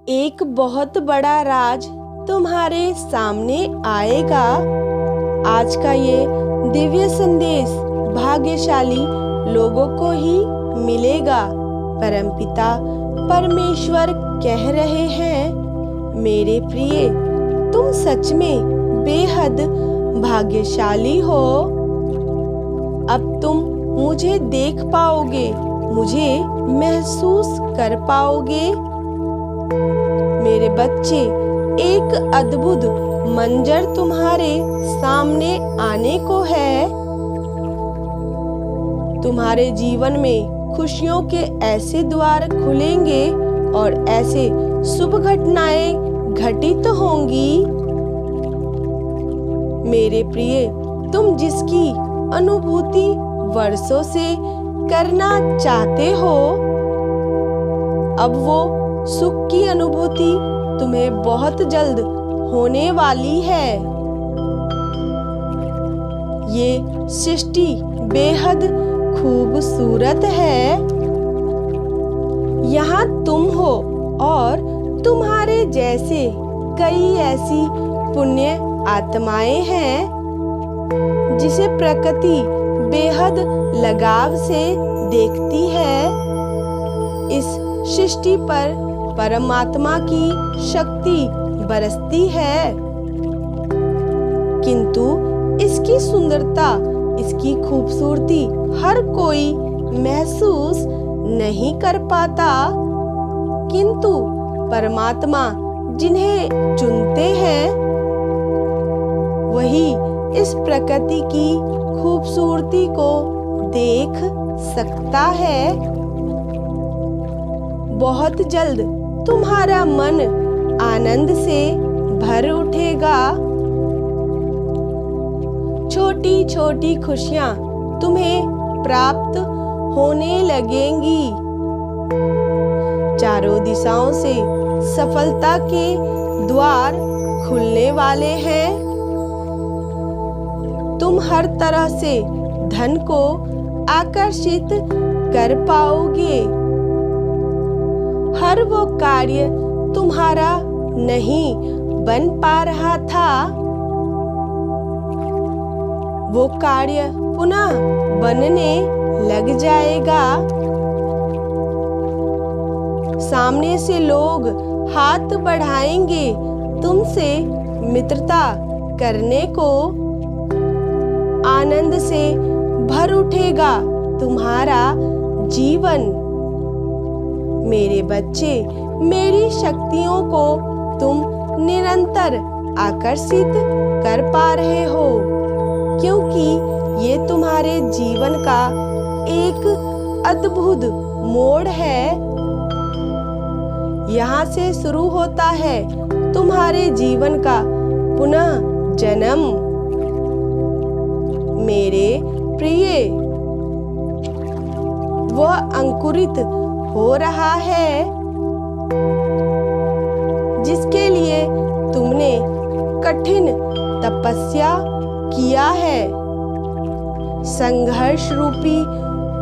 एक बहुत बड़ा राज तुम्हारे सामने आएगा। आज का ये दिव्य संदेश भाग्यशाली लोगों को ही मिलेगा। परमपिता परमेश्वर कह रहे हैं, मेरे प्रिय, तुम सच में बेहद भाग्यशाली हो। अब तुम मुझे देख पाओगे, मुझे महसूस कर पाओगे। मेरे बच्चे, एक अद्भुत मंजर तुम्हारे सामने आने को है। तुम्हारे जीवन में खुशियों के ऐसे द्वार खुलेंगे और ऐसे शुभ घटनाएं घटित होंगी। मेरे प्रिय, तुम जिसकी अनुभूति वर्षों से करना चाहते हो, अब वो सुख की अनुभूति तुम्हें बहुत जल्द होने वाली है। ये सृष्टि बेहद खूबसूरत है। यहाँ तुम हो और तुम्हारे जैसे कई ऐसी पुण्य आत्माएं हैं जिसे प्रकृति बेहद लगाव से देखती है। इस सृष्टि पर परमात्मा की शक्ति बरसती है, किंतु इसकी सुंदरता, इसकी खूबसूरती हर कोई महसूस नहीं कर पाता। किंतु परमात्मा जिन्हें चुनते हैं, वही इस प्रकृति की खूबसूरती को देख सकता है। बहुत जल्द तुम्हारा मन आनंद से भर उठेगा। छोटी छोटी खुशियां तुम्हें प्राप्त होने लगेंगी। चारों दिशाओं से सफलता के द्वार खुलने वाले हैं। तुम हर तरह से धन को आकर्षित कर पाओगे। हर वो कार्य तुम्हारा नहीं बन पा रहा था, वो कार्य पुनः बनने लग जाएगा। सामने से लोग हाथ बढ़ाएंगे तुमसे मित्रता करने को। आनंद से भर उठेगा तुम्हारा जीवन। मेरे बच्चे, मेरी शक्तियों को तुम निरंतर आकर्षित कर पा रहे हो, क्योंकि ये तुम्हारे जीवन का एक अद्भुत मोड़ है। यहाँ से शुरू होता है तुम्हारे जीवन का पुनः जन्म। मेरे प्रिय, वह अंकुरित हो रहा है जिसके लिए तुमने कठिन तपस्या किया है। संघर्ष रूपी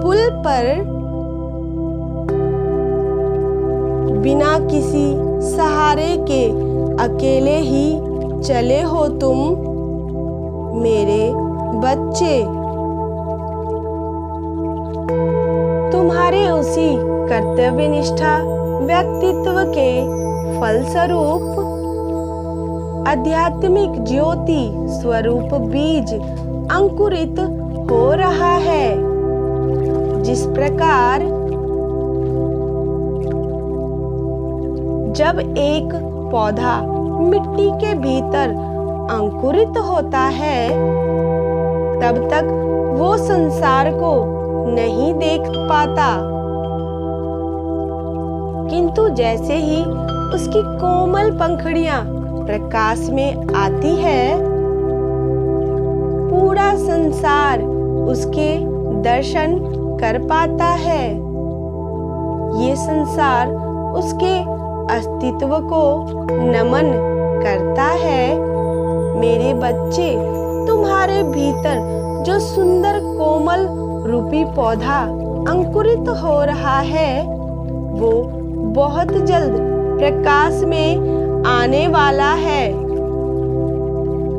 पुल पर बिना किसी सहारे के अकेले ही चले हो तुम। मेरे बच्चे, तुम्हारे उसी कर्तव्यनिष्ठा व्यक्तित्व के फलस्वरूप आध्यात्मिक ज्योति स्वरूप बीज अंकुरित हो रहा है। जिस प्रकार जब एक पौधा मिट्टी के भीतर अंकुरित होता है, तब तक वो संसार को नहीं देख पाता, किंतु जैसे ही उसकी कोमल पंखुड़ियां प्रकाश में आती है, पूरा संसार उसके दर्शन कर पाता है। ये संसार उसके अस्तित्व को नमन करता है। मेरे बच्चे, तुम्हारे भीतर जो सुंदर कोमल रूपी पौधा अंकुरित हो रहा है, वो बहुत जल्द प्रकाश में आने वाला है।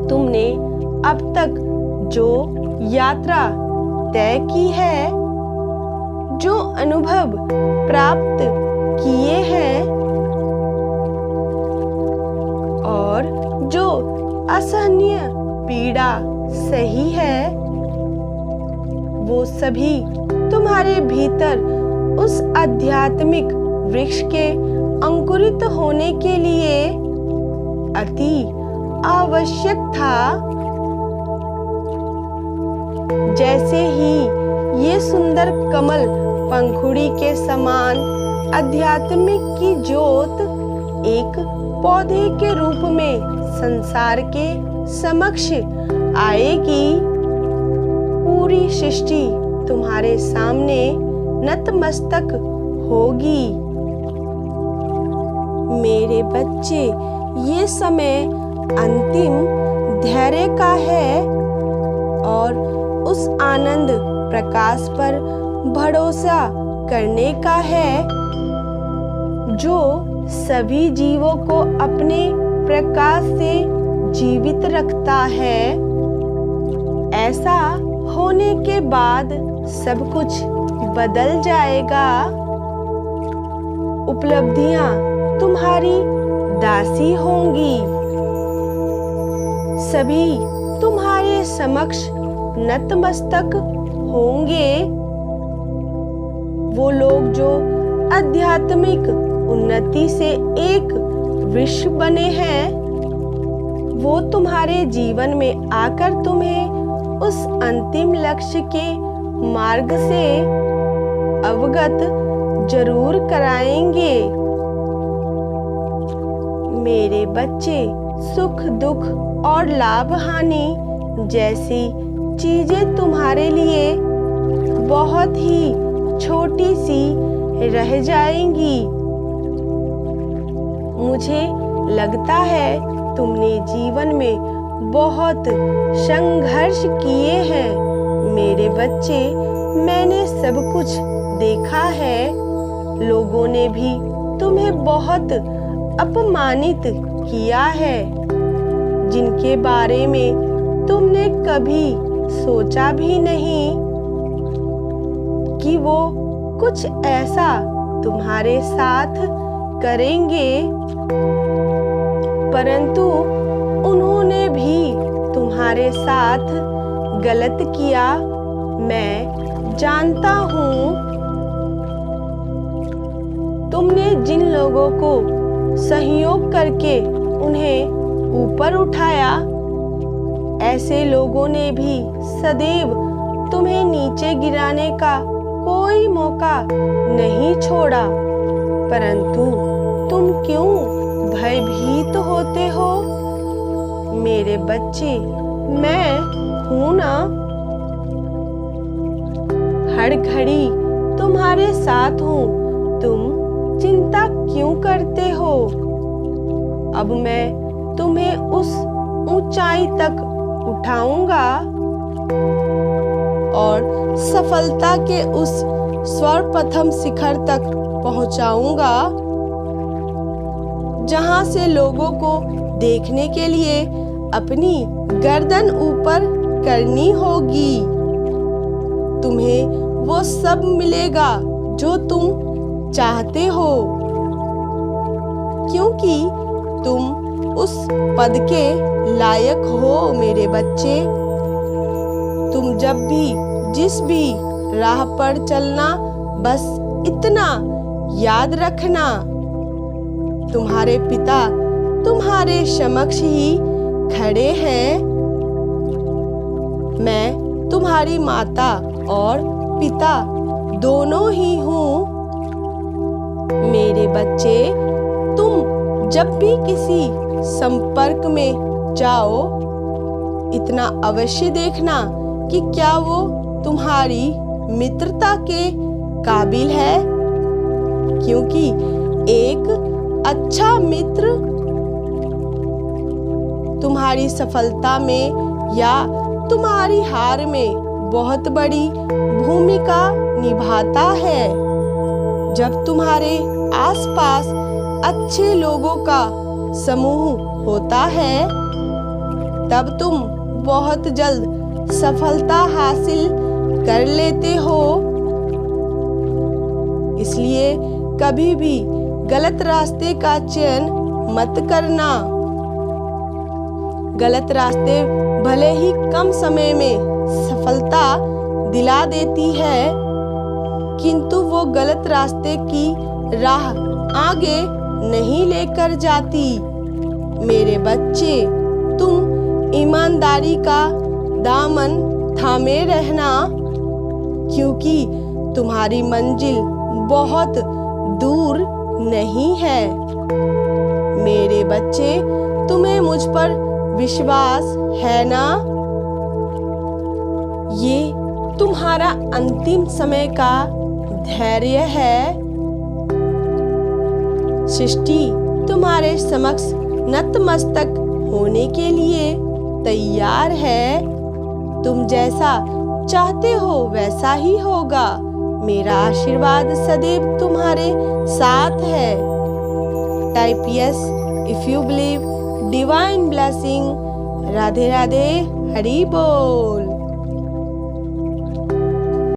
तुमने अब तक जो यात्रा तय की है, जो अनुभव प्राप्त किए हैं और जो असहनीय पीड़ा सही है, वो सभी तुम्हारे भीतर उस आध्यात्मिक वृक्ष के अंकुरित होने के लिए अति आवश्यक था। जैसे ही ये सुंदर कमल पंखुड़ी के समान आध्यात्मिक की ज्योत एक पौधे के रूप में संसार के समक्ष आएगी, पूरी सृष्टि तुम्हारे सामने नतमस्तक होगी। मेरे बच्चे, ये समय अंतिम धैर्य का है और उस आनंद प्रकाश पर भरोसा करने का है जो सभी जीवों को अपने प्रकाश से जीवित रखता है। ऐसा होने के बाद सब कुछ बदल जाएगा। उपलब्धियां तुम्हारी दासी होंगी। सभी तुम्हारे समक्ष नतमस्तक होंगे। वो लोग जो आध्यात्मिक उन्नति से एक विश्व बने हैं, वो तुम्हारे जीवन में आकर तुम्हें उस अंतिम लक्ष्य के मार्ग से अवगत जरूर कराएंगे। मेरे बच्चे, सुख दुख और लाभ हानि जैसी चीजें तुम्हारे लिए बहुत ही छोटी सी रह जाएंगी। मुझे लगता है तुमने जीवन में बहुत संघर्ष किए हैं। मेरे बच्चे, मैंने सब कुछ देखा है। लोगों ने भी तुम्हें बहुत अपमानित किया है, जिनके बारे में तुमने कभी सोचा भी नहीं कि वो कुछ ऐसा तुम्हारे साथ करेंगे। परंतु उन्होंने भी तुम्हारे साथ गलत किया, मैं जानता हूँ। तुमने जिन लोगों को सहयोग करके उन्हें ऊपर उठाया, ऐसे लोगों ने भी सदैव तुम्हें नीचे गिराने का कोई मौका नहीं छोड़ा। परंतु तुम क्यों भयभीत होते हो? मेरे बच्चे, मैं हूं ना, हर घड़ी तुम्हारे साथ हूँ। तुम चिंता क्यों करते हो? अब मैं तुम्हें उस ऊंचाई तक उठाऊंगा और सफलता के उस सर्वप्रथम शिखर तक पहुंचाऊंगा, जहां से लोगों को देखने के लिए अपनी गर्दन ऊपर करनी होगी। तुम्हें वो सब मिलेगा जो तुम चाहते हो, क्योंकि तुम उस पद के लायक हो। मेरे बच्चे, तुम जब भी जिस भी राह पर चलना, बस इतना याद रखना, तुम्हारे पिता तुम्हारे समक्ष ही खड़े हैं। मैं तुम्हारी माता और पिता दोनों ही हूँ। मेरे बच्चे, तुम जब भी किसी संपर्क में जाओ, इतना अवश्य देखना कि क्या वो तुम्हारी मित्रता के काबिल है, क्योंकि एक अच्छा मित्र तुम्हारी सफलता में या तुम्हारी हार में बहुत बड़ी भूमिका निभाता है। जब तुम्हारे आसपास अच्छे लोगों का समूह होता है, तब तुम बहुत जल्द सफलता हासिल कर लेते हो। इसलिए कभी भी गलत रास्ते का चयन मत करना। गलत रास्ते भले ही कम समय में सफलता दिला देती है, किंतु वो गलत रास्ते की राह आगे नहीं लेकर जाती। मेरे बच्चे, तुम ईमानदारी का दामन थामे रहना, क्योंकि तुम्हारी मंजिल बहुत दूर नहीं है। मेरे बच्चे, तुम्हें मुझ पर विश्वास है ना? ये तुम्हारा अंतिम समय का धैर्य है। सृष्टि तुम्हारे समक्ष नतमस्तक होने के लिए तैयार है। तुम जैसा चाहते हो वैसा ही होगा। मेरा आशीर्वाद सदैव तुम्हारे साथ है। Type yes if you believe. Divine blessing. Radhe Radhe, Hari बोल।